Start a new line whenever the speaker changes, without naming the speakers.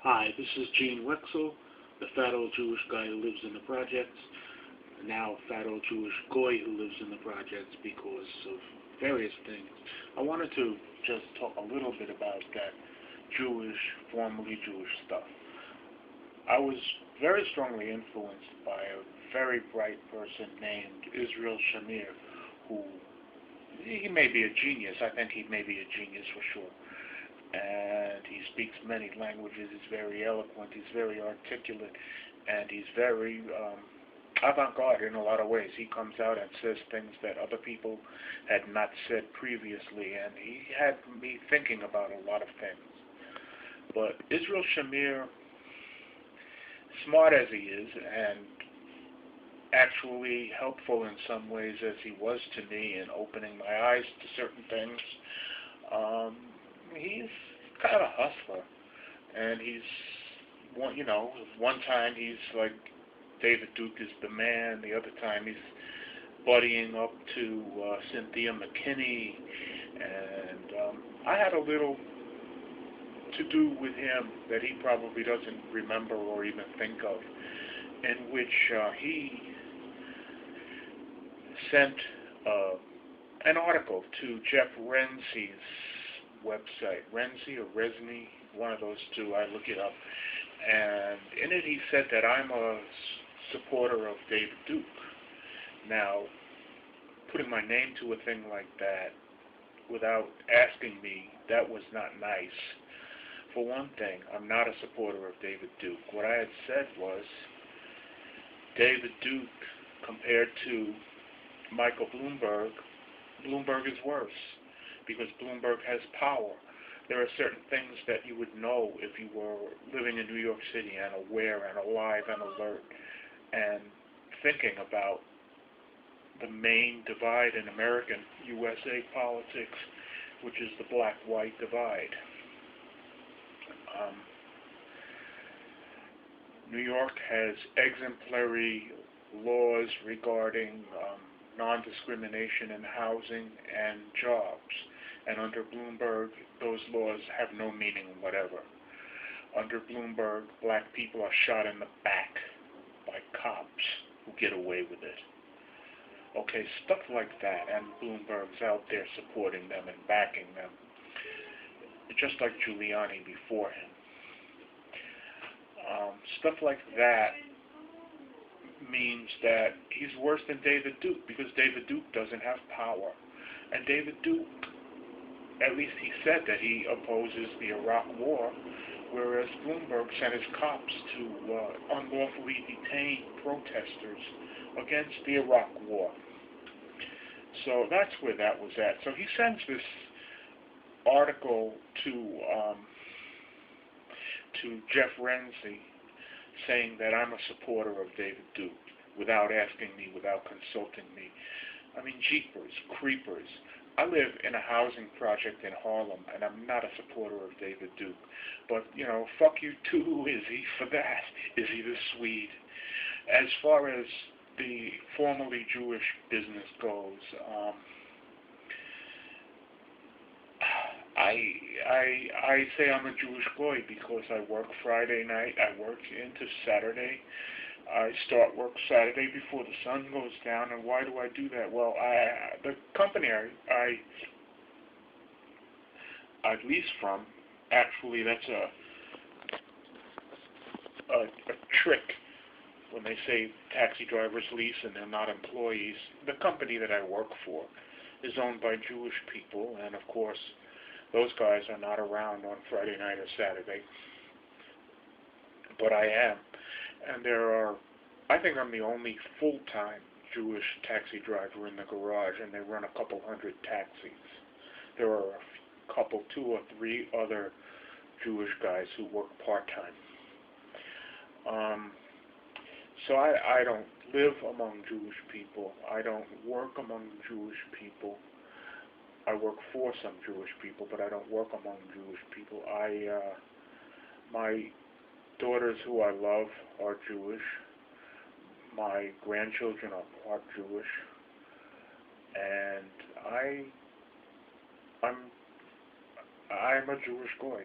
Hi, this is Gene Wexel, the fat old Jewish guy who lives in the projects, now fat old Jewish goy who lives in the projects because of various things. I wanted to just talk a little bit about that Jewish, formerly Jewish stuff. I was very strongly influenced by a very bright person named Israel Shamir, who, he may be a genius. I think he may be a genius for sure. And he speaks many languages. He's very eloquent. He's very articulate, and he's very avant-garde in a lot of ways. He comes out and says things that other people had not said previously, and he had me thinking about a lot of things. But Israel Shamir, smart as he is, and actually helpful in some ways as he was to me in opening my eyes to certain things, he's kind of a hustler, and he's one time he's like David Duke is the man, the other time he's buddying up to Cynthia McKinney, and I had a little to do with him that he probably doesn't remember or even think of, in which he sent an article to Jeff Renzi's website, Renzi or Resni, one of those two, I look it up, and in it he said that I'm a supporter of David Duke. Now, putting my name to a thing like that without asking me, that was not nice. For one thing, I'm not a supporter of David Duke. What I had said was, David Duke compared to Michael Bloomberg, Bloomberg is worse, because Bloomberg has power. There are certain things that you would know if you were living in New York City and aware and alive and alert and thinking about the main divide in American USA politics, which is the black-white divide. New York has exemplary laws regarding non-discrimination in housing and jobs. And under Bloomberg, those laws have no meaning whatever. Under Bloomberg, black people are shot in the back by cops who get away with it. Okay, stuff like that, and Bloomberg's out there supporting them and backing them, just like Giuliani before him. Stuff like that means that he's worse than David Duke, because David Duke doesn't have power. And David Duke, at least he said that he opposes the Iraq War, whereas Bloomberg sent his cops to unlawfully detain protesters against the Iraq War. So that's where that was at. So he sends this article to Jeff Renzi saying that I'm a supporter of David Duke without asking me, without consulting me. I mean, jeepers, creepers. I live in a housing project in Harlem, and I'm not a supporter of David Duke. But, fuck you too, who is he for that? Is he the Swede? As far as the formerly Jewish business goes, I say I'm a Jewish goy because I work Friday night, I work into Saturday. I start work Saturday before the sun goes down, and why do I do that? Well, the company I lease from, actually that's a trick when they say taxi drivers lease and they're not employees. The company that I work for is owned by Jewish people, and of course those guys are not around on Friday night or Saturday, but I am. And I think I'm the only full-time Jewish taxi driver in the garage, and they run a couple hundred taxis. There are a couple, 2 or 3 other Jewish guys who work part-time. So I don't live among Jewish people. I don't work among Jewish people. I work for some Jewish people, but I don't work among Jewish people. My daughters who I love are Jewish. My grandchildren are part Jewish, and I'm a Jewish goy.